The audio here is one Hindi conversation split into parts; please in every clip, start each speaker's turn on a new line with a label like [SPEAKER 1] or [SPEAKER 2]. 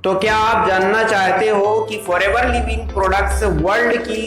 [SPEAKER 1] तो क्या आप जानना चाहते हो कि फॉरएवर लिविंग प्रोडक्ट्स वर्ल्ड की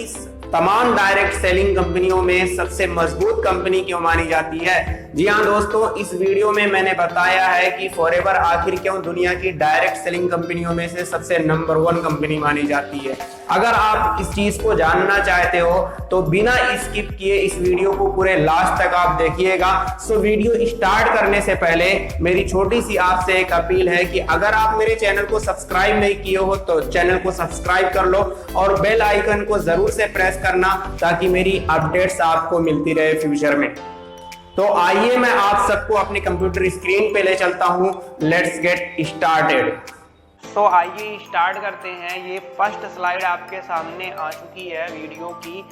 [SPEAKER 1] तमाम डायरेक्ट सेलिंग कंपनियों में सबसे मजबूत कंपनी क्यों मानी जाती है? जी हाँ दोस्तों, इस वीडियो में मैंने बताया है कि फॉरएवर आखिर क्यों दुनिया की डायरेक्ट सेलिंग कंपनियों में से सबसे नंबर 1 कंपनी मानी जाती है। अगर आप इस चीज को जानना चाहते हो तो बिना स्किप किए इस वीडियो को पूरे लास्ट तक आप देखिएगा। सो वीडियो स्टार्ट करने से पहले मेरी छोटी सी आपसे एक अपील है कि अगर आप मेरे चैनल को सब्सक्राइब नहीं किए हो तो चैनल को सब्सक्राइब कर लो और बेल आइकन को जरूर से प्रेस करना ताकि मेरी अपडेट्स आपको मिलती रहे फ्यूचर में। तो आइए मैं आप सबको अपने कंप्यूटर स्क्रीन पे ले चलता हूं। Let's get started. तो आइए स्टार्ट करते हैं। ये फर्स्ट स्लाइड आपके सामने आ चुकी है वीडियो की।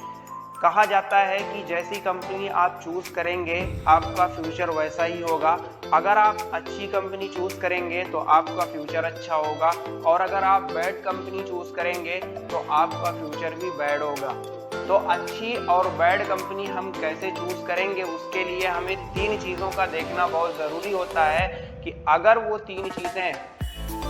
[SPEAKER 1] कहा जाता है कि जैसी कंपनी आप चूज करेंगे आपका फ्यूचर वैसा ही होगा। अगर आप अच्छी कंपनी चूज करेंगे तो आपका फ्यूचर अच्छा होगा और अगर आप बैड कंपनी चूज करेंगे तो आपका फ्यूचर भी बैड होगा। तो अच्छी और बैड कंपनी हम कैसे चूज करेंगे, उसके लिए हमें 3 चीज़ों का देखना बहुत ज़रूरी होता है कि अगर वो 3 चीज़ें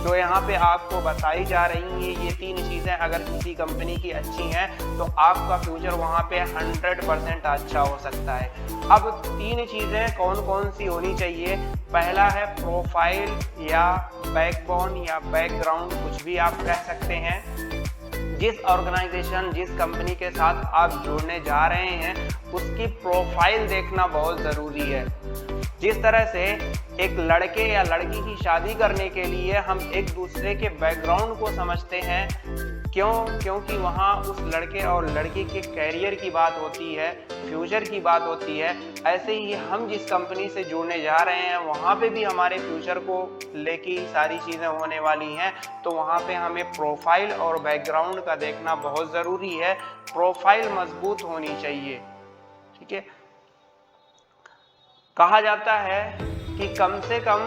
[SPEAKER 1] जो यहाँ पे आपको बताई जा रही हैं, ये 3 चीज़ें अगर किसी कंपनी की अच्छी हैं तो आपका फ्यूचर वहाँ पे 100% अच्छा हो सकता है। अब 3 चीज़ें कौन कौन सी होनी चाहिए? पहला है प्रोफाइल या बैकबोन या बैकग्राउंड, कुछ भी आप कह सकते हैं। जिस ऑर्गेनाइजेशन जिस कंपनी के साथ आप जुड़ने जा रहे हैं उसकी प्रोफाइल देखना बहुत ज़रूरी है। जिस तरह से एक लड़के या लड़की की शादी करने के लिए हम एक दूसरे के बैकग्राउंड को समझते हैं, क्योंकि वहाँ उस लड़के और लड़की के कैरियर की बात होती है, फ्यूचर की बात होती है। ऐसे ही हम जिस कंपनी से जुड़ने जा रहे हैं वहाँ पे भी हमारे फ्यूचर को लेके सारी चीज़ें होने वाली हैं। तो वहाँ पे हमें प्रोफाइल और बैकग्राउंड का देखना बहुत ज़रूरी है। प्रोफाइल मजबूत होनी चाहिए, ठीक है। कहा जाता है कि कम से कम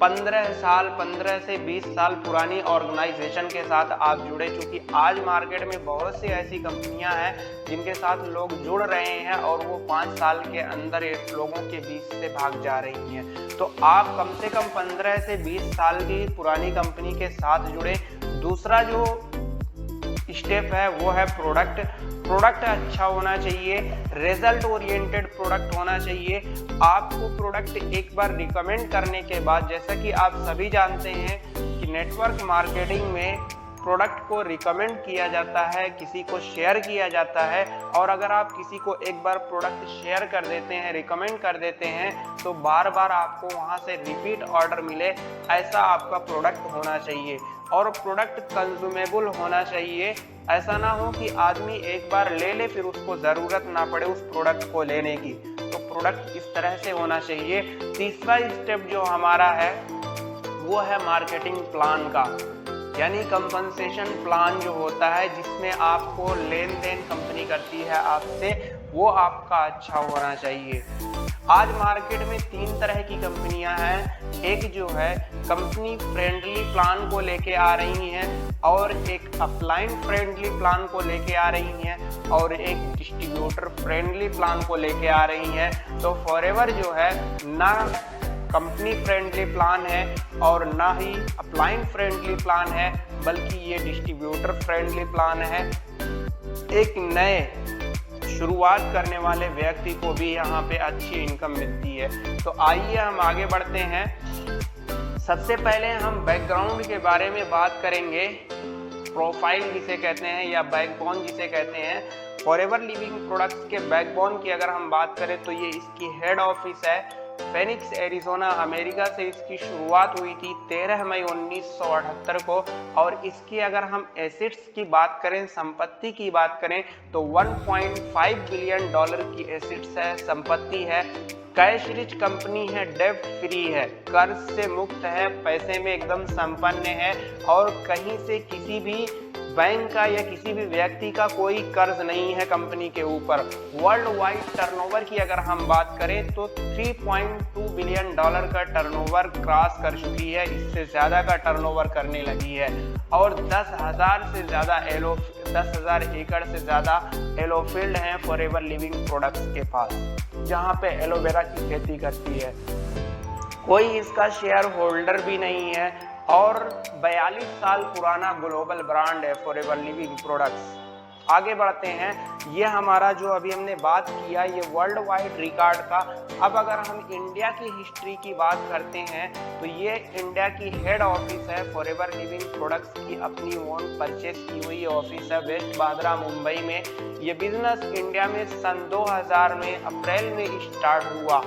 [SPEAKER 1] 15 से 20 साल पुरानी ऑर्गेनाइजेशन के साथ आप जुड़े, चूंकि आज मार्केट में बहुत सी ऐसी कंपनियां हैं जिनके साथ लोग जुड़ रहे हैं और वो 5 साल के अंदर लोगों के बीच से भाग जा रही हैं। तो आप कम से कम 15 से 20 साल की पुरानी कंपनी के साथ जुड़े। दूसरा जो स्टेप है वो है प्रोडक्ट अच्छा होना चाहिए, रिजल्ट ओरिएंटेड प्रोडक्ट होना चाहिए। आपको प्रोडक्ट एक बार रिकमेंड करने के बाद, जैसा कि आप सभी जानते हैं कि नेटवर्क मार्केटिंग में प्रोडक्ट को रिकमेंड किया जाता है, किसी को शेयर किया जाता है, और अगर आप किसी को एक बार प्रोडक्ट शेयर कर देते हैं, रिकमेंड कर देते हैं, तो बार बार आपको वहां से रिपीट ऑर्डर मिले, ऐसा आपका प्रोडक्ट होना चाहिए। और प्रोडक्ट कंज्यूमेबल होना चाहिए। ऐसा ना हो कि आदमी एक बार ले ले फिर उसको ज़रूरत ना पड़े उस प्रोडक्ट को लेने की। तो प्रोडक्ट इस तरह से होना चाहिए। तीसरा स्टेप जो हमारा है वो है मार्केटिंग प्लान का, यानी कंपनसेशन प्लान जो होता है जिसमें आपको लेन देन कंपनी करती है आपसे, वो आपका अच्छा होना चाहिए। आज मार्केट में 3 तरह की कंपनियां हैं। एक जो है कंपनी फ्रेंडली प्लान को लेके आ रही हैं, और एक अपलाइन फ्रेंडली प्लान को लेके आ रही हैं, और एक डिस्ट्रीब्यूटर फ्रेंडली प्लान को लेके आ रही हैं। तो फॉरएवर जो है ना कंपनी फ्रेंडली प्लान है और ना ही अपलाइन फ्रेंडली प्लान है, बल्कि ये डिस्ट्रीब्यूटर फ्रेंडली प्लान है। एक नए शुरुआत करने वाले व्यक्ति को भी यहाँ पे अच्छी इनकम मिलती है। तो आइए हम आगे बढ़ते हैं। सबसे पहले हम बैकग्राउंड के बारे में बात करेंगे। प्रोफाइल जिसे कहते हैं या बैकबोन जिसे कहते हैं। फॉरएवर लिविंग प्रोडक्ट्स के बैकबोन की अगर हम बात करें तो ये इसकी हेड ऑफिस है फेनिक्स एरिजोना, अमेरिका से इसकी शुरुआत हुई थी 13 मई 1978 को। और इसकी अगर हम एसेट्स की बात करें, संपत्ति की बात करें, तो $1.5 बिलियन की एसेट्स है, संपत्ति है। कैश रिच कंपनी है, डेब्ट फ्री है, कर्ज से मुक्त है, पैसे में एकदम संपन्न है, और कहीं से किसी भी बैंक का या किसी भी व्यक्ति का कोई कर्ज नहीं है कंपनी के ऊपर। वर्ल्ड वाइड टर्नओवर की अगर हम बात करें तो $3.2 बिलियन का टर्नओवर क्रॉस कर चुकी है, इससे ज़्यादा का टर्नओवर करने लगी है। और 10,000 से ज़्यादा 10,000 एकड़ से ज़्यादा एलोफील्ड हैं फॉरएवर लिविंग प्रोडक्ट्स के पास, जहाँ पे एलोवेरा की खेती करती है। कोई इसका शेयर होल्डर भी नहीं है, और 42 साल पुराना ग्लोबल ब्रांड है फॉरएवर लिविंग प्रोडक्ट्स। आगे बढ़ते हैं, ये हमारा जो अभी हमने बात किया ये वर्ल्ड वाइड रिकॉर्ड का। अब अगर हम इंडिया की हिस्ट्री की बात करते हैं तो ये इंडिया की हेड ऑफिस है फॉरएवर लिविंग प्रोडक्ट्स की, अपनी ओन परचेस की हुई ऑफिस है वेस्ट बांद्रा मुंबई में। ये बिजनेस इंडिया में सन 2000 में अप्रैल में स्टार्ट हुआ।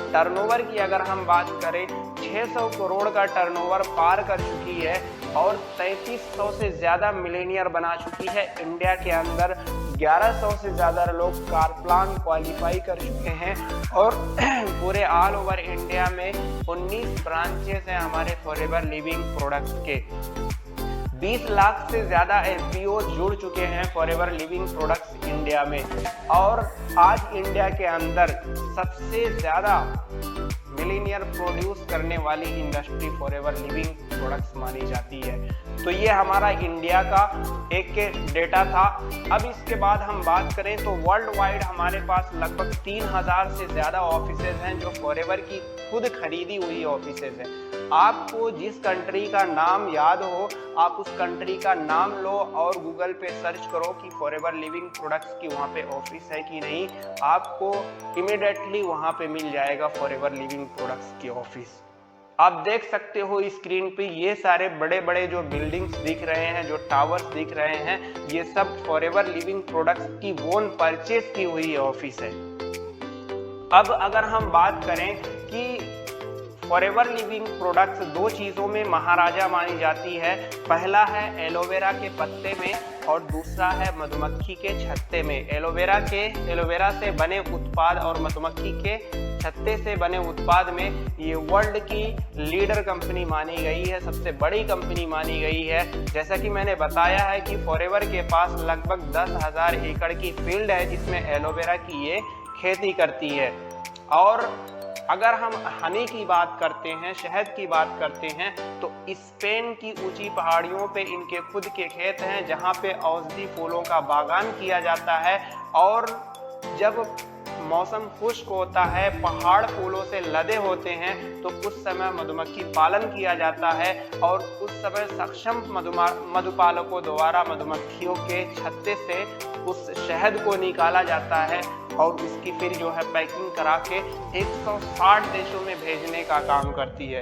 [SPEAKER 1] टर्नओवर की अगर हम बात करें 600 करोड़ का टर्नओवर पार कर चुकी है और 3300 से ज़्यादा मिलेनियर बना चुकी है। इंडिया के अंदर 1100 से ज़्यादा लोग कार प्लान क्वालिफाई कर चुके हैं और पूरे ऑल ओवर इंडिया में 19 ब्रांचेस हैं हमारे फॉरएवर लिविंग प्रोडक्ट्स के। 20 लाख से ज़्यादा एफपीओ जुड़ चुके हैं फॉरएवर लिविंग प्रोडक्ट्स इंडिया में। और आज इंडिया के अंदर सबसे ज़्यादा मिलीनियर प्रोड्यूस करने वाली इंडस्ट्री फॉरएवर लिविंग प्रोडक्ट्स मानी जाती है। तो ये हमारा इंडिया का एक डेटा था। अब इसके बाद हम बात करें तो वर्ल्ड वाइड हमारे पास लगभग 3000 से ज़्यादा ऑफिसेज हैं जो फॉरएवर की खुद खरीदी हुई ऑफिसेज हैं। आपको जिस कंट्री का नाम याद हो आप उस कंट्री का नाम लो और गूगल पे सर्च करो कि फॉरएवर लिविंग प्रोडक्ट्स की वहाँ पे ऑफिस है कि नहीं, आपको इमीडिएटली वहाँ पे मिल जाएगा फॉरएवर लिविंग प्रोडक्ट्स की ऑफिस। आप देख सकते हो स्क्रीन पे ये सारे बड़े बड़े जो बिल्डिंग्स दिख रहे हैं, जो टावर्स दिख रहे हैं, ये सब फॉरएवर लिविंग प्रोडक्ट्स की ओन परचेस की हुई ऑफिस है। अब अगर हम बात करें कि फॉरएवर लिविंग प्रोडक्ट्स दो चीज़ों में महाराजा मानी जाती है, पहला है एलोवेरा के पत्ते में और दूसरा है मधुमक्खी के छत्ते में। एलोवेरा से बने उत्पाद और मधुमक्खी के छत्ते से बने उत्पाद में ये वर्ल्ड की लीडर कंपनी मानी गई है, सबसे बड़ी कंपनी मानी गई है। जैसा कि मैंने बताया है कि फॉरएवर के पास लगभग 10,000 एकड़ की फील्ड है जिसमें एलोवेरा की ये खेती करती है। और अगर हम हनी की बात करते हैं, शहद की बात करते हैं, तो स्पेन की ऊंची पहाड़ियों पे इनके खुद के खेत हैं जहां पे औषधि फूलों का बागान किया जाता है। और जब मौसम खुश्क होता है, पहाड़ फूलों से लदे होते हैं, तो उस समय मधुमक्खी पालन किया जाता है और उस समय सक्षम मधुपालकों द्वारा मधुमक्खियों के छत्ते से उस शहद को निकाला जाता है और उसकी फिर जो है पैकिंग करा के 160 देशों में भेजने का काम करती है।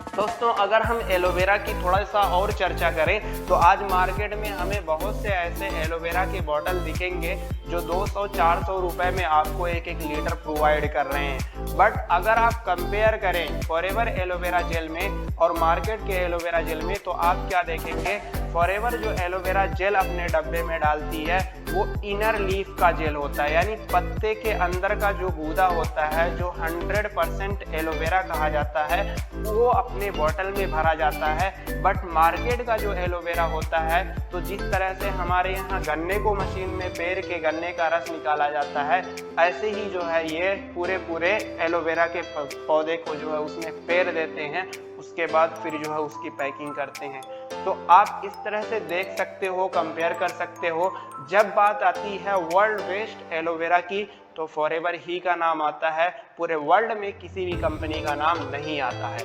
[SPEAKER 1] दोस्तों अगर हम एलोवेरा की थोड़ा सा और चर्चा करें तो आज मार्केट में हमें बहुत से ऐसे एलोवेरा के बॉटल दिखेंगे जो 200-400 रुपए में आपको एक लीटर प्रोवाइड कर रहे हैं। बट अगर आप कंपेयर करें फॉरएवर एलोवेरा जेल में और मार्केट के एलोवेरा जेल में तो आप क्या देखेंगे, फॉरएवर जो एलोवेरा जेल अपने डब्बे में डालती है वो इनर लीफ का जेल होता है, यानी पत्ते के अंदर का जो गूदा होता है जो 100% एलोवेरा कहा जाता है वो अपने बोतल में भरा जाता है। बट मार्केट का जो एलोवेरा होता है तो जिस तरह से हमारे यहाँ गन्ने को मशीन में पेर के गन्ने का रस निकाला जाता है, ऐसे ही जो है ये पूरे एलोवेरा के पौधे को जो है उसमें पेर देते हैं, उसके बाद फिर जो है उसकी पैकिंग करते हैं। तो आप इस तरह से देख सकते हो, कंपेयर कर सकते हो। जब बात आती है वर्ल्ड बेस्ट एलोवेरा की तो फॉरएवर ही का नाम आता है, पूरे वर्ल्ड में किसी भी कंपनी का नाम नहीं आता है।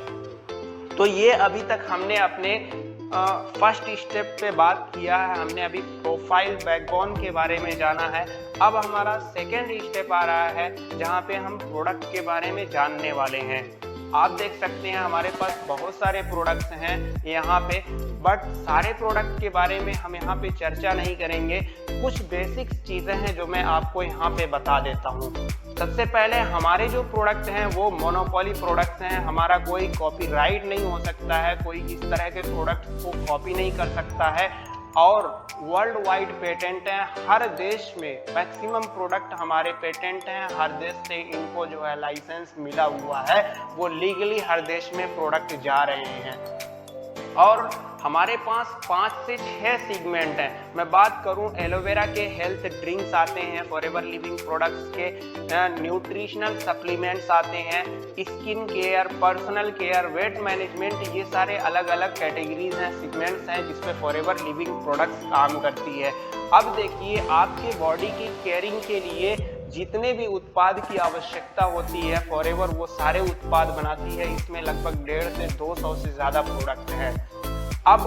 [SPEAKER 1] तो ये अभी तक हमने अपने फर्स्ट स्टेप पे बात किया है, हमने अभी प्रोफाइल बैकबोन के बारे में जाना है। अब हमारा सेकेंड स्टेप आ रहा है जहाँ पे हम प्रोडक्ट के बारे में जानने वाले हैं। आप देख सकते हैं हमारे पास बहुत सारे प्रोडक्ट्स हैं यहाँ पे, बट सारे प्रोडक्ट के बारे में हम यहाँ पे चर्चा नहीं करेंगे। कुछ बेसिक चीज़ें हैं जो मैं आपको यहाँ पे बता देता हूँ। सबसे पहले हमारे जो प्रोडक्ट हैं वो मोनोपोली प्रोडक्ट्स हैं, हमारा कोई कॉपीराइट नहीं हो सकता है, कोई इस तरह के प्रोडक्ट को कॉपी नहीं कर सकता है और वर्ल्ड वाइड पेटेंट हैं। हर देश में मैक्सिमम प्रोडक्ट हमारे पेटेंट हैं, हर देश से इनको जो है लाइसेंस मिला हुआ है, वो लीगली हर देश में प्रोडक्ट जा रहे हैं। और हमारे पास 5 से 6 सेगमेंट हैं। मैं बात करूं एलोवेरा के हेल्थ ड्रिंक्स आते हैं, फॉरएवर लिविंग प्रोडक्ट्स के न्यूट्रिशनल सप्लीमेंट्स आते हैं, skin care, personal care, weight management, ये सारे अलग अलग कैटेगरीज हैं, सेगमेंट्स हैं जिसपे फॉरएवर लिविंग प्रोडक्ट्स काम करती है। अब देखिए आपके बॉडी की केयरिंग के लिए जितने भी उत्पाद की आवश्यकता होती है फॉरएवर वो सारे उत्पाद बनाती है। इसमें लगभग 150 से 200 से ज़्यादा प्रोडक्ट हैं। अब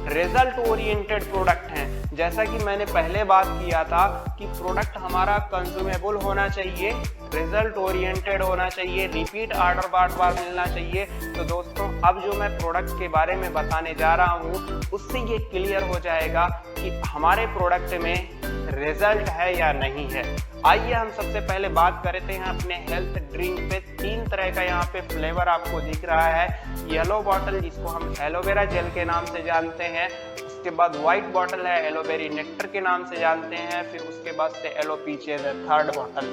[SPEAKER 1] रिजल्ट ओरिएंटेड प्रोडक्ट हैं, जैसा कि मैंने पहले बात किया था कि प्रोडक्ट हमारा कंज्यूमेबल होना चाहिए, रिजल्ट ओरिएंटेड होना चाहिए, रिपीट ऑर्डर बार बार मिलना चाहिए। तो दोस्तों अब जो मैं प्रोडक्ट के बारे में बताने जा रहा हूँ उससे ये क्लियर हो जाएगा कि हमारे प्रोडक्ट में रिजल्ट है या नहीं है। आइए हम सबसे पहले बात करते हैं अपने हेल्थ ड्रिंक पे। 3 तरह का यहाँ पे फ्लेवर आपको दिख रहा है। येलो बॉटल जिसको हम एलोवेरा जेल के नाम से जानते हैं, उसके बाद व्हाइट बॉटल है एलोवेरी नेक्टर के नाम से जानते हैं, फिर उसके बाद से एलो पीचेज है थर्ड बॉटल।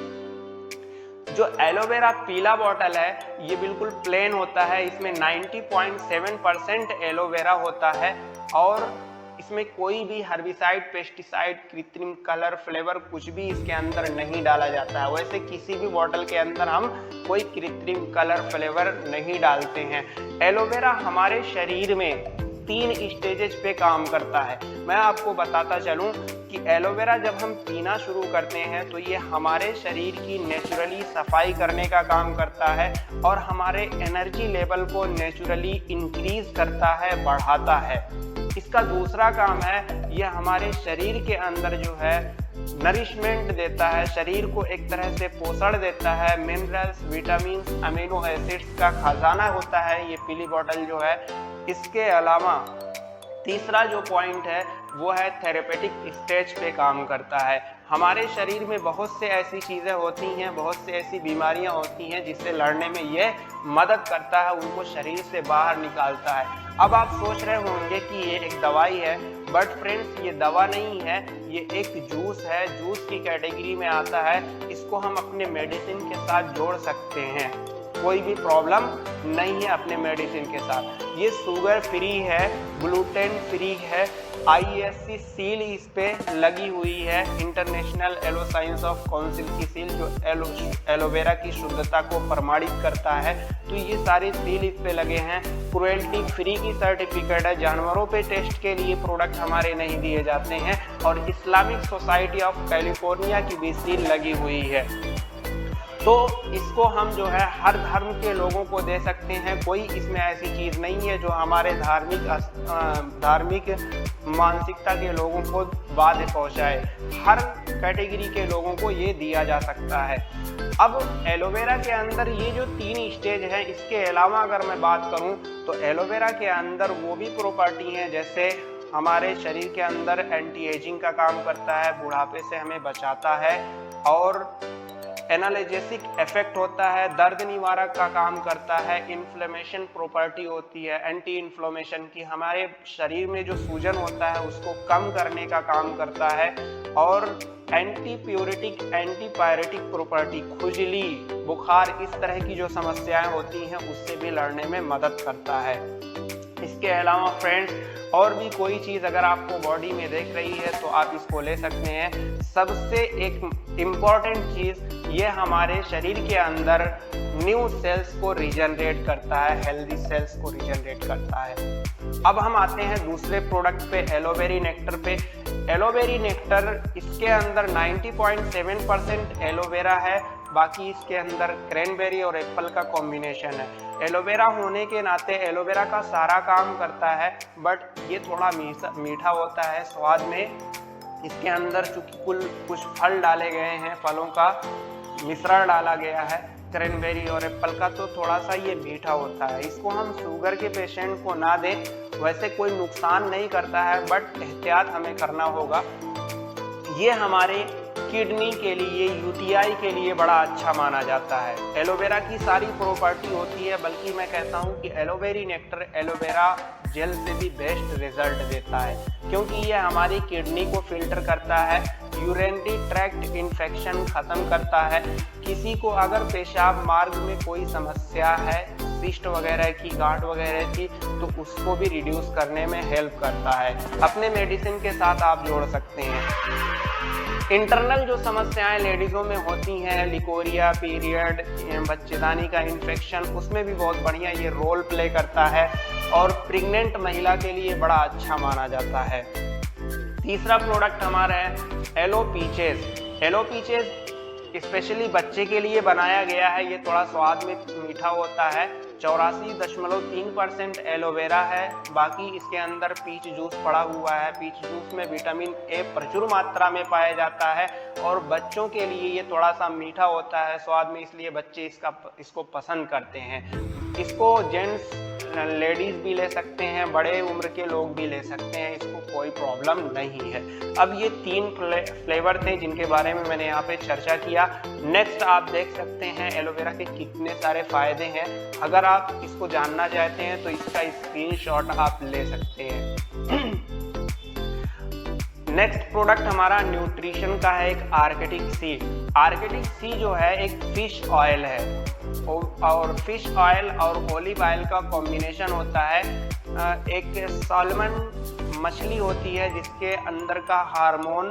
[SPEAKER 1] जो एलोवेरा पीला बॉटल है ये बिल्कुल प्लेन होता है, इसमें 90.7% एलोवेरा होता है और इसमें कोई भी हर्बिसाइड, पेस्टिसाइड, कृत्रिम कलर, फ्लेवर कुछ भी इसके अंदर नहीं डाला जाता है। वैसे किसी भी बॉटल के अंदर हम कोई कृत्रिम कलर, फ्लेवर नहीं डालते हैं। एलोवेरा हमारे शरीर में 3 स्टेजेस पे काम करता है। मैं आपको बताता चलूं कि एलोवेरा जब हम पीना शुरू करते हैं तो ये हमारे शरीर की नेचुरली सफाई करने का काम करता है और हमारे एनर्जी लेवल को नेचुरली इंक्रीज करता है, बढ़ाता है। इसका दूसरा काम है ये हमारे शरीर के अंदर जो है नरिशमेंट देता है, शरीर को एक तरह से पोषण देता है, मिनरल्स, विटामिन, अमीनो एसिड्स का खजाना होता है ये पीली बोतल जो है। इसके अलावा तीसरा जो पॉइंट है वो है थेरेपेटिक स्टेज पे काम करता है। हमारे शरीर में बहुत से ऐसी चीज़ें होती हैं, बहुत से ऐसी बीमारियां होती हैं जिससे लड़ने में ये मदद करता है, उनको शरीर से बाहर निकालता है। अब आप सोच रहे होंगे कि ये एक दवाई है, बट फ्रेंड्स ये दवा नहीं है, ये एक जूस है, जूस की कैटेगरी में आता है। इसको हम अपने मेडिसिन के साथ जोड़ सकते हैं, कोई भी प्रॉब्लम नहीं है अपने मेडिसिन के साथ। ये शुगर फ्री है, ग्लूटेन फ्री है, ISC सील इस पे लगी हुई है, international aloe science of council की सील जो एलोवेरा की शुद्धता को प्रमाणित करता है। तो ये सारे सील इस पे लगे हैं। क्रुएल्टी फ्री की सर्टिफिकेट है, जानवरों पे टेस्ट के लिए प्रोडक्ट हमारे नहीं दिए जाते हैं और इस्लामिक सोसाइटी ऑफ कैलिफोर्निया की भी सील लगी हुई है। तो इसको हम जो है हर धर्म के लोगों को दे सकते हैं, कोई इसमें ऐसी चीज़ नहीं है जो हमारे धार्मिक मानसिकता के लोगों को बाधा पहुंचाए। हर कैटेगरी के लोगों को ये दिया जा सकता है। अब एलोवेरा के अंदर ये जो 3 स्टेज हैं, इसके अलावा अगर मैं बात करूं तो एलोवेरा के अंदर वो भी प्रॉपर्टी हैं जैसे हमारे शरीर के अंदर एंटी एजिंग का काम करता है, बुढ़ापे से हमें बचाता है और एनाल्जेसिक इफेक्ट होता है, दर्द निवारक का काम करता है, इन्फ्लेमेशन प्रॉपर्टी होती है, एंटी इन्फ्लेमेशन की, हमारे शरीर में जो सूजन होता है उसको कम करने का काम करता है और एंटी प्यूरिटिक, एंटी पायरेटिक प्रॉपर्टी, खुजली, बुखार, इस तरह की जो समस्याएं होती हैं उससे भी लड़ने में मदद करता है। इसके अलावा फ्रेंड्स और भी कोई चीज़ अगर आपको बॉडी में देख रही है तो आप इसको ले सकते हैं। सबसे एक इम्पॉर्टेंट चीज़ ये हमारे शरीर के अंदर न्यू सेल्स को रीजनरेट करता है, हेल्दी सेल्स को रीजनरेट करता है। अब हम आते हैं दूसरे प्रोडक्ट पे, एलोवेरी नेक्टर पे। एलोवेरी नेक्टर, इसके अंदर 90.7% एलोवेरा है, बाकी इसके अंदर क्रैनबेरी और एप्पल का कॉम्बिनेशन है। एलोवेरा होने के नाते एलोवेरा का सारा काम करता है, बट ये थोड़ा मीठा होता है स्वाद में। इसके अंदर चूंकि कुछ फल डाले गए हैं, फलों का मिश्रण डाला गया है क्रैनबेरी और एप्पल का, तो थोड़ा सा ये मीठा होता है। इसको हम शुगर के पेशेंट को ना दें, वैसे कोई नुकसान नहीं करता है, बट एहतियात हमें करना होगा। ये हमारे किडनी के लिए, यूटीआई के लिए बड़ा अच्छा माना जाता है। एलोवेरा की सारी प्रॉपर्टी होती है, बल्कि मैं कहता हूँ कि एलोवेरी नेक्टर एलोवेरा जेल से भी बेस्ट रिजल्ट देता है, क्योंकि ये हमारी किडनी को फिल्टर करता है, यूरिनरी ट्रैक्ट इन्फेक्शन खत्म करता है। किसी को अगर पेशाब मार्ग में कोई समस्या है, सिस्ट वगैरह की, गांठ वगैरह की, तो उसको भी रिड्यूस करने में हेल्प करता है। अपने मेडिसिन के साथ आप जोड़ सकते हैं। इंटरनल जो समस्याएं लेडीज़ों में होती हैं, लिकोरिया, पीरियड, बच्चेदानी का इन्फेक्शन, उसमें भी बहुत बढ़िया ये रोल प्ले करता है और प्रेग्नेंट महिला के लिए बड़ा अच्छा माना जाता है। तीसरा प्रोडक्ट हमारा है aloe peaches. Aloe peaches specially बच्चे के लिए बनाया गया है। ये थोड़ा स्वाद में मीठा होता है। 84.3% एलोवेरा है। बाकी इसके अंदर पीच जूस पड़ा हुआ है। पीच जूस में विटामिन ए प्रचुर मात्रा में पाया जाता है और बच्चों के लिए ये थोड़ा सा मीठा होता है स्वाद में, इसलिए बच्चे इसको पसंद करते हैं। इसको जेंट्स लेडीज भी ले सकते हैं, बड़े उम्र के लोग भी ले सकते हैं, इसको कोई प्रॉब्लम नहीं है। अब ये 3 फ्लेवर थे जिनके बारे में मैंने यहाँ पे चर्चा किया। नेक्स्ट आप देख सकते हैं एलोवेरा के कितने सारे फायदे हैं। अगर आप इसको जानना चाहते हैं तो इसका स्क्रीनशॉट आप ले सकते हैं। नेक्स्ट प्रोडक्ट हमारा न्यूट्रिशन का है, एक आर्केटिक सी। आर्केटिक सी जो है एक फिश ऑयल है और फिश ऑयल और ओलिव ऑयल का कॉम्बिनेशन होता है। एक साल्मन मछली होती है जिसके अंदर का हार्मोन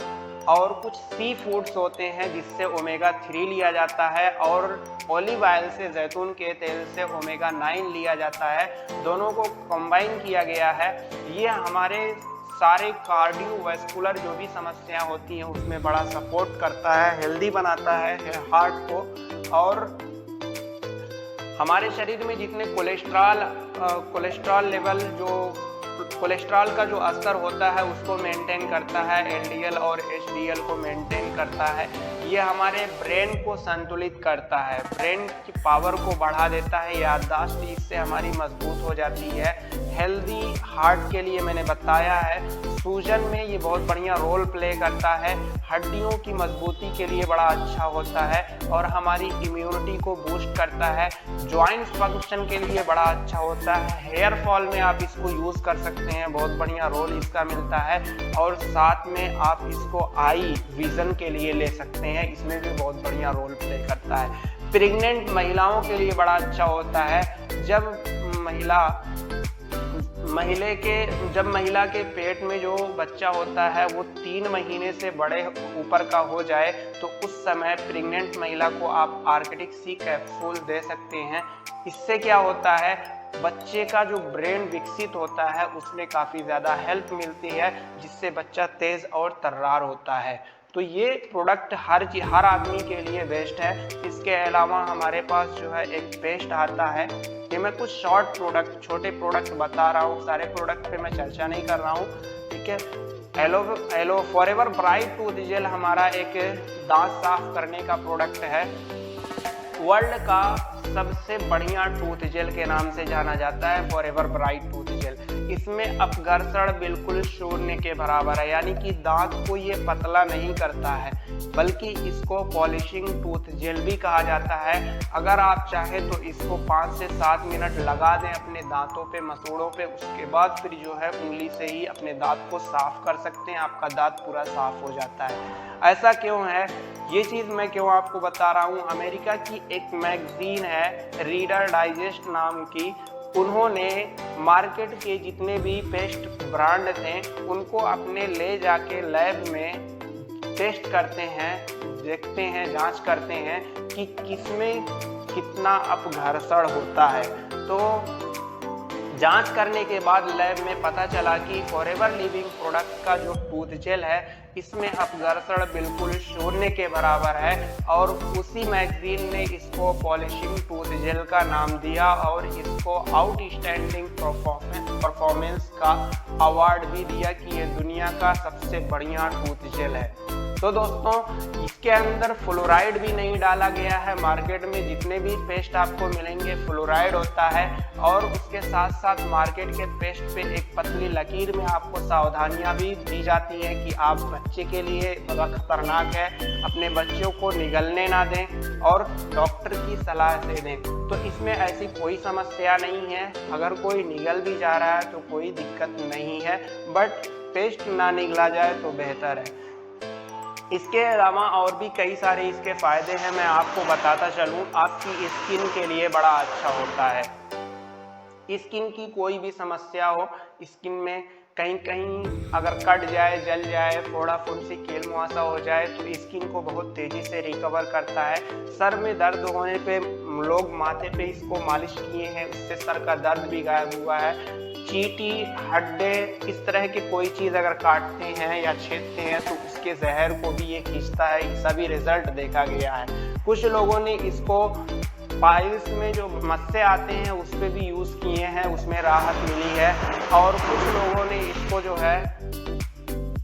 [SPEAKER 1] और कुछ सी फूड्स होते हैं जिससे ओमेगा 3 लिया जाता है और ओलिव ऑयल से, जैतून के तेल से ओमेगा 9 लिया जाता है। दोनों को कंबाइन किया गया है। ये हमारे सारे कार्डियोवैस्कुलर जो भी समस्याएं होती हैं उसमें बड़ा सपोर्ट करता है, हेल्दी बनाता है हार्ट को और हमारे शरीर में जितने कोलेस्ट्रॉल लेवल, जो कोलेस्ट्रॉल का जो स्तर होता है उसको मेंटेन करता है, एलडीएल और एचडीएल को मेंटेन करता है। ये हमारे ब्रेन को संतुलित करता है, ब्रेन की पावर को बढ़ा देता है, याददाश्त इससे हमारी मजबूत हो जाती है। हेल्दी हार्ट के लिए मैंने बताया है। सूजन में ये बहुत बढ़िया रोल प्ले करता है। हड्डियों की मजबूती के लिए बड़ा अच्छा होता है और हमारी इम्यूनिटी को बूस्ट करता है। जॉइंट फंक्शन के लिए बड़ा अच्छा होता है। हेयर फॉल में आप इसको यूज़ कर सकते हैं, बहुत बढ़िया रोल इसका मिलता है। और साथ में आप इसको आई विजन के लिए ले सकते हैं, इसमें भी बहुत बढ़िया रोल प्ले करता है। प्रेग्नेंट महिलाओं के लिए बड़ा अच्छा होता है। जब महिला के पेट में जो बच्चा होता है वो 3 महीने से बड़े ऊपर का हो जाए तो उस समय प्रेग्नेंट महिला को आप आर्केटिक सी कैप्सूल दे सकते हैं। इससे क्या होता है, बच्चे का जो ब्रेन विकसित होता है उसमें काफ़ी ज़्यादा हेल्प मिलती है, जिससे बच्चा तेज़ और तर्रार होता है। तो ये प्रोडक्ट हर आदमी के लिए बेस्ट है। इसके अलावा हमारे पास जो है एक पेस्ट आता है। ये मैं कुछ छोटे प्रोडक्ट बता रहा हूँ, सारे प्रोडक्ट पे मैं चर्चा नहीं कर रहा हूँ, ठीक है। Aloe forever bright tooth gel हमारा एक दांत साफ करने का प्रोडक्ट है। वर्ल्ड का सबसे बढ़िया टूथ जेल के नाम से जाना जाता है फॉरएवर ब्राइट टूथ जेल। इसमें अपघर्षण बिल्कुल शून्य के बराबर है, यानी कि दांत को ये पतला नहीं करता है, बल्कि इसको पॉलिशिंग टूथ जेल भी कहा जाता है। अगर आप चाहें तो इसको 5 से 7 मिनट लगा दें अपने दांतों पे, मसूड़ों पे, उसके बाद फिर जो है उंगली से ही अपने दांत को साफ कर सकते हैं, आपका दांत पूरा साफ हो जाता है। ऐसा क्यों है, ये चीज़ मैं क्यों आपको बता रहा हूँ। अमेरिका की एक मैगजीन है रीडर डाइजेस्ट नाम की, उन्होंने मार्केट के जितने भी पेस्ट ब्रांड थे उनको अपने ले जाके लैब में टेस्ट करते हैं, देखते हैं, जांच करते हैं कि किसमें कितना अपघर्षण होता है। तो जांच करने के बाद लैब में पता चला कि फॉरएवर लिविंग प्रोडक्ट का जो टूथ जेल है इसमें अपघर्षण बिल्कुल शून्य के बराबर है और उसी मैगजीन ने इसको पॉलिशिंग टूथ जेल का नाम दिया और इसको आउटस्टैंडिंग परफॉर्मेंस का अवार्ड भी दिया कि ये दुनिया का सबसे बढ़िया टूथ जेल है। तो दोस्तों, इसके अंदर फ्लोराइड भी नहीं डाला गया है। मार्केट में जितने भी पेस्ट आपको मिलेंगे फ्लोराइड होता है और उसके साथ साथ मार्केट के पेस्ट पे एक पतली लकीर में आपको सावधानियां भी दी जाती हैं कि आप बच्चे के लिए बड़ा खतरनाक है, अपने बच्चों को निगलने ना दें और डॉक्टर की सलाह से दें। तो इसमें ऐसी कोई समस्या नहीं है, अगर कोई निगल भी जा रहा है तो कोई दिक्कत नहीं है, बट पेस्ट ना निगला जाए तो बेहतर है। इसके अलावा और भी कई सारे इसके फ़ायदे हैं, मैं आपको बताता चलूँ। आपकी स्किन के लिए बड़ा अच्छा होता है। स्किन की कोई भी समस्या हो, स्किन में कहीं कहीं अगर कट जाए, जल जाए, फोड़ा फुंसी, कील मुहासा हो जाए तो स्किन को बहुत तेज़ी से रिकवर करता है। सर में दर्द होने पे लोग माथे पे इसको मालिश किए हैं, उससे सर का दर्द भी गायब हुआ है। चींटी, हड्डे, इस तरह की कोई चीज़ अगर काटते हैं या छेदते हैं तो उसके जहर को भी ये खींचता है। ये सभी रिजल्ट देखा गया है। कुछ लोगों ने इसको पाइल्स में जो मस्से आते हैं उस पर भी यूज़ किए हैं, उसमें राहत मिली है। और कुछ लोगों ने इसको जो है,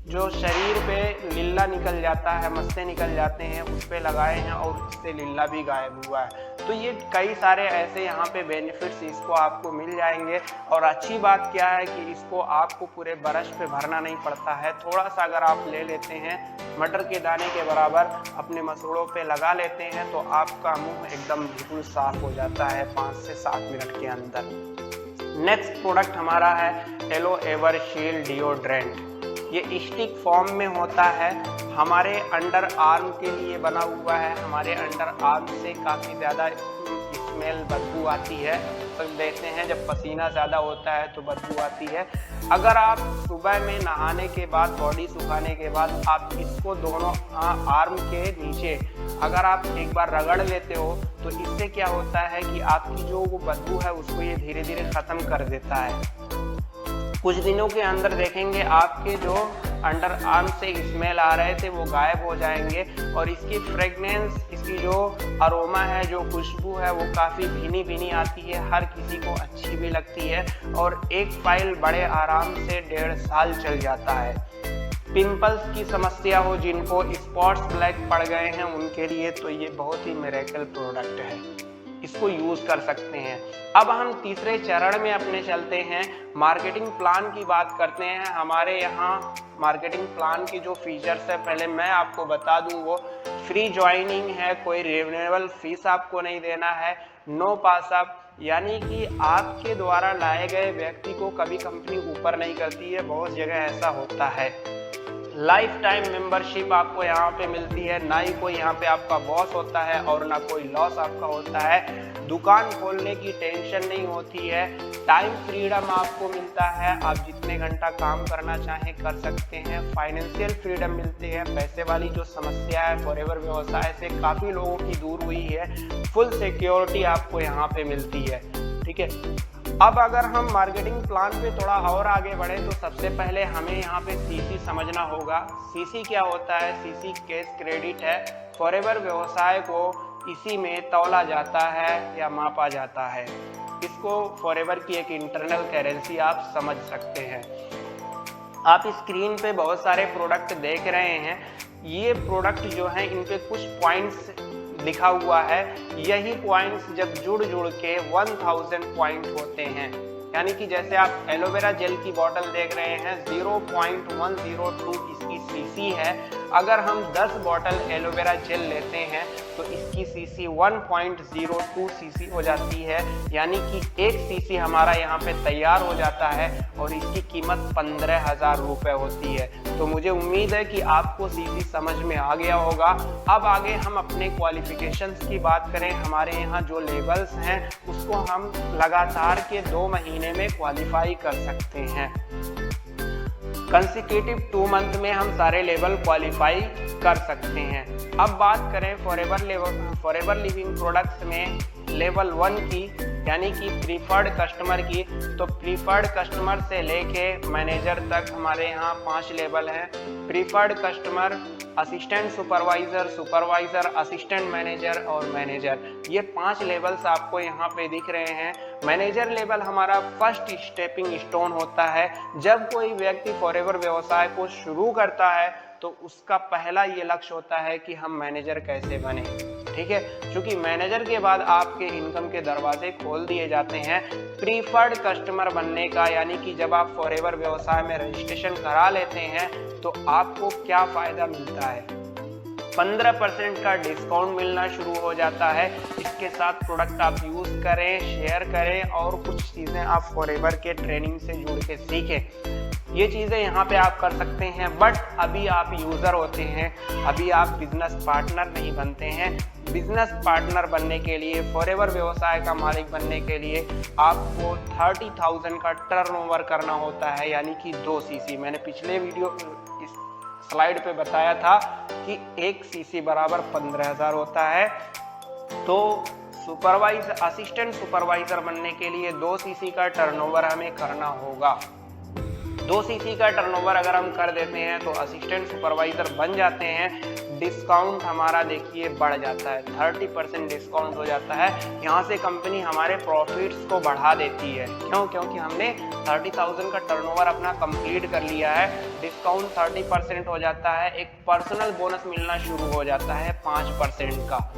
[SPEAKER 1] जो शरीर पे लिल्ला निकल जाता है, मस्से निकल जाते हैं, उस पे लगाए हैं और उससे लिल्ला भी गायब हुआ है। तो ये कई सारे ऐसे यहाँ पे बेनिफिट्स इसको आपको मिल जाएंगे। और अच्छी बात क्या है कि इसको आपको पूरे ब्रश पे भरना नहीं पड़ता है। थोड़ा सा अगर आप ले लेते हैं, मटर के दाने के बराबर अपने मसूड़ों पे लगा लेते हैं तो आपका मुंह एकदम बिल्कुल साफ हो जाता है 5 से 7 मिनट के अंदर। नेक्स्ट प्रोडक्ट हमारा है एलो एवर शील्ड डिओड्रेंट। ये स्टिक फॉर्म में होता है, हमारे अंडर आर्म के लिए बना हुआ है। हमारे अंडर आर्म से काफ़ी ज़्यादा स्मेल, बदबू आती है। तो देखते हैं जब पसीना ज़्यादा होता है तो बदबू आती है। अगर आप सुबह में नहाने के बाद, बॉडी सुखाने के बाद आप इसको दोनों आर्म के नीचे अगर आप एक बार रगड़ लेते हो तो इससे क्या होता है कि आपकी जो वो बदबू है उसको ये धीरे धीरे ख़त्म कर देता है। कुछ दिनों के अंदर देखेंगे आपके जो अंडर आर्म से स्मेल आ रहे थे वो गायब हो जाएंगे। और इसकी फ्रेगनेंस, इसकी जो अरोमा है, जो खुशबू है, वो काफ़ी भीनी भीनी आती है, हर किसी को अच्छी भी लगती है। और एक फाइल बड़े आराम से 1.5 साल चल जाता है। पिंपल्स की समस्या हो, जिनको स्पॉट्स ब्लैक पड़ गए हैं, उनके लिए तो ये बहुत ही मिरेकल प्रोडक्ट है, इसको यूज़ कर सकते हैं। अब हम तीसरे चरण में अपने चलते हैं, मार्केटिंग प्लान की बात करते हैं। हमारे यहाँ मार्केटिंग प्लान की जो फीचर्स है, पहले मैं आपको बता दूं, वो फ्री ज्वाइनिंग है, कोई रिन्यूएबल फीस आपको नहीं देना है, नो पासअप, यानी कि आपके द्वारा लाए गए व्यक्ति को कभी कंपनी ऊपर नहीं करती है, बहुत जगह ऐसा होता है। लाइफ टाइम मेंबरशिप आपको यहाँ पे मिलती है, ना ही कोई यहाँ पे आपका बॉस होता है और ना कोई लॉस आपका होता है। दुकान खोलने की टेंशन नहीं होती है। टाइम फ्रीडम आपको मिलता है, आप जितने घंटा काम करना चाहें कर सकते हैं। फाइनेंशियल फ्रीडम मिलती है, पैसे वाली जो समस्या है फॉरएवर व्यवसाय से काफ़ी लोगों की दूर हुई है। फुल सिक्योरिटी आपको यहाँ पे मिलती है, ठीक है। अब अगर हम मार्केटिंग प्लान पे थोड़ा और आगे बढ़े तो सबसे पहले हमें यहाँ पे सीसी समझना होगा। सीसी क्या होता है? सीसी कैश क्रेडिट है। फॉरएवर व्यवसाय को इसी में तौला जाता है या मापा जाता है। इसको फॉरएवर की एक इंटरनल करेंसी आप समझ सकते हैं। आप स्क्रीन पे बहुत सारे प्रोडक्ट देख रहे हैं। ये प्रोडक्ट जो हैं इन पे कुछ पॉइंट्स लिखा हुआ है। यही पॉइंट्स जब जुड़ के 1000 पॉइंट होते हैं, यानी कि जैसे आप एलोवेरा जेल की बोतल देख रहे हैं, 0.102 इसकी सीसी है। अगर हम 10 बोतल एलोवेरा जेल लेते हैं तो इसकी सीसी 1.02 सीसी हो जाती है, यानी कि 1 सीसी हमारा यहाँ पे तैयार हो जाता है और इसकी कीमत 15,000 रुपये होती है। तो मुझे उम्मीद है कि आपको सीसी समझ में आ गया होगा। अब आगे हम अपने क्वालिफिकेशंस की बात करें। हमारे यहाँ जो लेवल्स हैं उसको हम लगातार के 2 महीने में क्वालिफाई कर सकते हैं। कंसेक्यूटिव 2 मंथ में हम सारे लेवल क्वालिफाई कर सकते हैं। अब बात करें फॉरएवर लिविंग प्रोडक्ट्स में लेवल 1 की, यानी कि प्रीफर्ड कस्टमर की, तो प्रीफर्ड कस्टमर से लेके मैनेजर तक हमारे यहाँ 5 लेवल हैं। Preferred customer, assistant supervisor, supervisor, assistant manager और मैनेजर, ये 5 लेवल्स आपको यहाँ पे दिख रहे हैं। मैनेजर लेवल हमारा फर्स्ट स्टेपिंग स्टोन होता है। जब कोई व्यक्ति फॉरएवर व्यवसाय को शुरू करता है तो उसका पहला ये लक्ष्य होता है कि हम मैनेजर कैसे बने, ठीक है, क्योंकि मैनेजर के बाद आपके इनकम के दरवाजे खोल दिए जाते हैं। प्रीफर्ड कस्टमर बनने का, यानी कि जब आप फॉरएवर व्यवसाय में रजिस्ट्रेशन करा लेते हैं तो आपको क्या फ़ायदा मिलता है? 15% का डिस्काउंट मिलना शुरू हो जाता है। इसके साथ प्रोडक्ट आप यूज़ करें, शेयर करें और कुछ चीज़ें आप फॉरएवर के ट्रेनिंग से जुड़ के सीखें। ये चीज़ें यहाँ पे आप कर सकते हैं। बट अभी आप यूज़र होते हैं, अभी आप बिजनेस पार्टनर नहीं बनते हैं। बिजनेस पार्टनर बनने के लिए, फॉरएवर व्यवसाय का मालिक बनने के लिए आपको 30,000 का टर्नओवर करना होता है, यानी कि 2 सीसी। मैंने पिछले वीडियो इस स्लाइड पे बताया था कि 1 सीसी बराबर 15,000 होता है। तो असिस्टेंट सुपरवाइजर बनने के लिए 2 सीसी का टर्नओवर हमें करना होगा। 2 सीसी का टर्नओवर अगर हम कर देते हैं तो असिस्टेंट सुपरवाइजर बन जाते हैं। डिस्काउंट हमारा देखिए बढ़ जाता है, 30% डिस्काउंट हो जाता है। यहाँ से कंपनी हमारे प्रॉफिट्स को बढ़ा देती है। क्यों? क्योंकि हमने 30,000 का टर्नओवर अपना कंप्लीट कर लिया है। डिस्काउंट 30% हो जाता है। एक पर्सनल बोनस मिलना शुरू हो जाता है 5% का।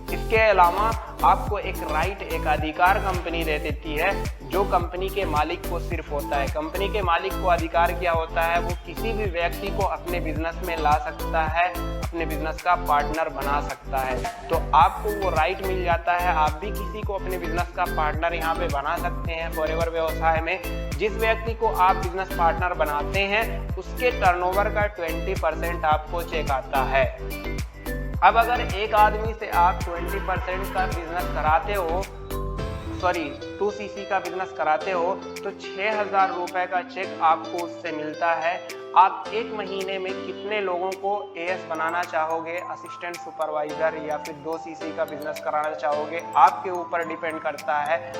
[SPEAKER 1] इसके अलावा आपको एक राइट, एक अधिकार कंपनी दे देती है, जो कंपनी के मालिक को सिर्फ होता है। कंपनी के मालिक को अधिकार क्या होता है? वो किसी भी व्यक्ति को अपने बिजनेस में ला सकता है, अपने बिजनेस का पार्टनर बना सकता है। तो आपको वो राइट मिल जाता है। आप भी किसी को अपने बिजनेस का पार्टनर यहाँ पे बना सकते हैं फॉरएवर व्यवसाय में। जिस व्यक्ति को आप बिजनेस पार्टनर बनाते हैं उसके टर्नओवर का 20% आपको चेक आता है। अब अगर एक आदमी से आप 20% का बिजनेस कराते हो, 2 सीसी का बिजनेस कराते हो, तो 6,000 रुपए का चेक आपको उससे मिलता है। आप 1 महीने में कितने लोगों को एएस बनाना चाहोगे, असिस्टेंट सुपरवाइजर, या फिर 2 सीसी का बिजनेस कराना चाहोगे, आपके ऊपर डिपेंड करता है।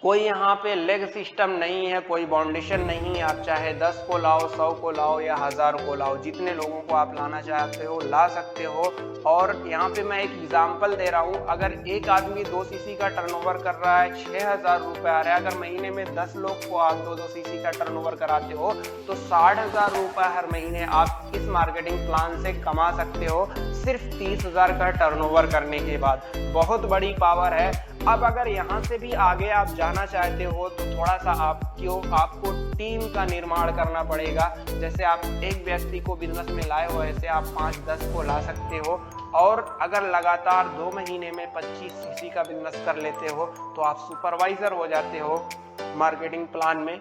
[SPEAKER 1] कोई यहाँ पे लेग सिस्टम नहीं है, कोई बाउंडेशन नहीं। आप चाहे 10 को लाओ, 100 को लाओ या 1000 को लाओ, जितने लोगों को आप लाना चाहते हो ला सकते हो। और यहाँ पे मैं एक एग्जांपल दे रहा हूँ। अगर एक आदमी 2 सीसी का टर्नओवर कर रहा है, 6,000 रुपये आ रहा है। अगर महीने में 10 लोग को आप 2 सीसी का टर्नओवर कराते हो तो 60,000 रुपये हर महीने आप इस मार्केटिंग प्लान से कमा सकते हो, सिर्फ 30,000 का टर्नओवर करने के बाद। बहुत बड़ी पावर है। अब अगर यहाँ से भी आगे आप जाना चाहते हो तो थोड़ा सा आपको टीम का निर्माण करना पड़ेगा। जैसे आप एक व्यक्ति को बिजनेस में लाए हो, ऐसे आप 5-10 को ला सकते हो। और अगर लगातार 2 महीने में 25 सीसी का बिजनेस कर लेते हो तो आप सुपरवाइजर हो जाते हो मार्केटिंग प्लान में।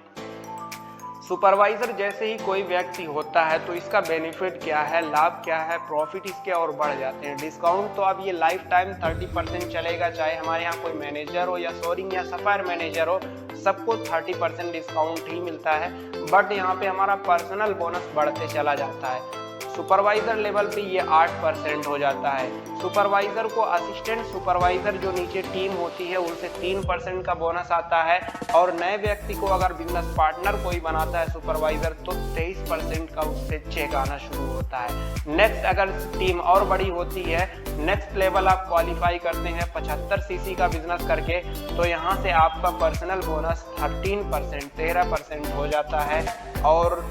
[SPEAKER 1] सुपरवाइजर जैसे ही कोई व्यक्ति होता है तो इसका बेनिफिट क्या है, लाभ क्या है, प्रॉफिट इसके और बढ़ जाते हैं। डिस्काउंट तो अब ये लाइफ टाइम 30% चलेगा, चाहे हमारे यहाँ कोई मैनेजर हो या सोरिंग या सफायर मैनेजर हो, सबको 30% डिस्काउंट ही मिलता है। बट यहाँ पे हमारा पर्सनल बोनस बढ़ते चला जाता है। सुपरवाइजर लेवल पे ये 8% हो जाता है। सुपरवाइजर को असिस्टेंट सुपरवाइजर जो नीचे टीम होती है उनसे 3% का बोनस आता है। और नए व्यक्ति को अगर बिजनेस पार्टनर कोई बनाता है सुपरवाइजर तो 23% का उससे चेक आना शुरू होता है। नेक्स्ट अगर टीम और बड़ी होती है, नेक्स्ट लेवल आप क्वालिफाई करते हैं 75 सीसी का बिजनेस करके, तो यहाँ से आपका पर्सनल बोनस 13% हो जाता है। और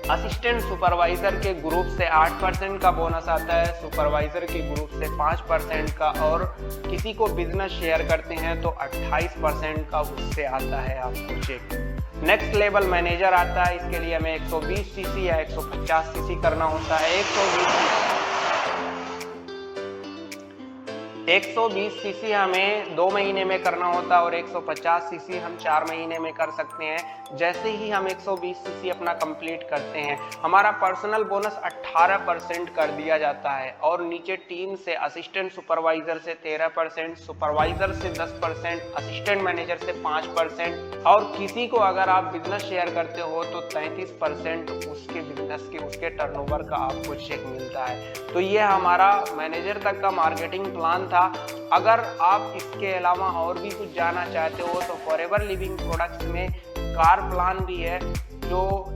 [SPEAKER 1] असिस्टेंट सुपरवाइजर के ग्रुप से 8% का बोनस आता है, सुपरवाइजर के ग्रुप से 5% का, और किसी को बिजनेस शेयर करते हैं तो 28% का उससे आता है आपको चेक। नेक्स्ट लेवल मैनेजर आता है। इसके लिए हमें 120 सीसी या 150 सीसी करना होता है। 120 सीसी हमें 2 महीने में करना होता है और 150 सीसी हम 4 महीने में कर सकते हैं। जैसे ही हम 120 सीसी अपना कंप्लीट करते हैं, हमारा पर्सनल बोनस 18% कर दिया जाता है। और नीचे टीम से असिस्टेंट सुपरवाइजर से 13%, सुपरवाइजर से 10%, असिस्टेंट मैनेजर से 5%, और किसी को अगर आप बिजनेस शेयर करते हो तो 33% उसके बिजनेस के, उसके टर्नओवर का आपको चेक मिलता है। तो ये हमारा मैनेजर तक का मार्केटिंग प्लान था। अगर आप इसके अलावा और भी कुछ जानना चाहते हो तो फॉरएवर लिविंग प्रोडक्ट्स में कार प्लान भी है,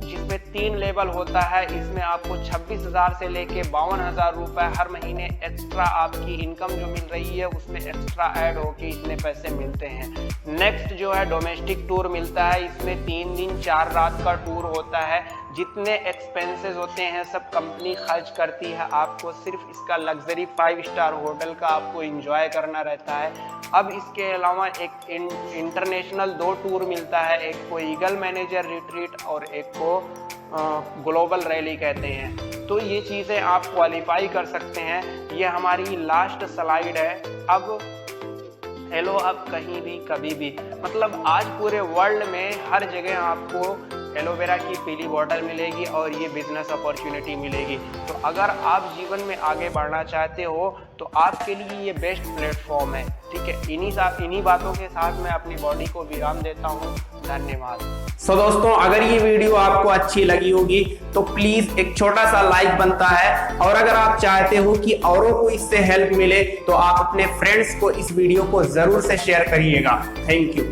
[SPEAKER 1] जिसमें 3 लेवल होता है। इसमें आपको 26,000 से लेके 52,000 रुपए हर महीने एक्स्ट्रा आपकी इनकम जो मिल रही है उसमें एक्स्ट्रा ऐड होके इतने पैसे मिलते हैं। नेक्स्ट जो है डोमेस्टिक टूर मिलता है। इसमें 3 दिन 4 रात का टूर होता है। जितने एक्सपेंसेस होते हैं सब कंपनी खर्च करती है, आपको सिर्फ इसका लग्जरी 5 स्टार होटल का आपको एंजॉय करना रहता है। अब इसके अलावा एक इंटरनेशनल 2 टूर मिलता है, एक को ईगल मैनेजर रिट्रीट और एक को ग्लोबल रैली कहते हैं। तो ये चीज़ें आप क्वालिफाई कर सकते हैं। ये हमारी लास्ट स्लाइड है। अब हेलो आप कहीं भी कभी भी, मतलब आज पूरे वर्ल्ड में हर जगह आपको एलोवेरा की पीली बॉटल मिलेगी और ये बिजनेस अपॉर्चुनिटी मिलेगी। तो अगर आप जीवन में आगे बढ़ना चाहते हो तो आपके लिए ये बेस्ट प्लेटफॉर्म है। ठीक है, इन्हीं बातों के साथ मैं अपनी बॉडी को विराम देता हूँ। धन्यवाद।
[SPEAKER 2] सो दोस्तों, अगर ये वीडियो आपको अच्छी लगी होगी तो प्लीज एक छोटा सा लाइक बनता है, और अगर आप चाहते हो कि औरों को इससे हेल्प मिले तो आप अपने फ्रेंड्स को इस वीडियो को जरूर से शेयर करिएगा। Thank you.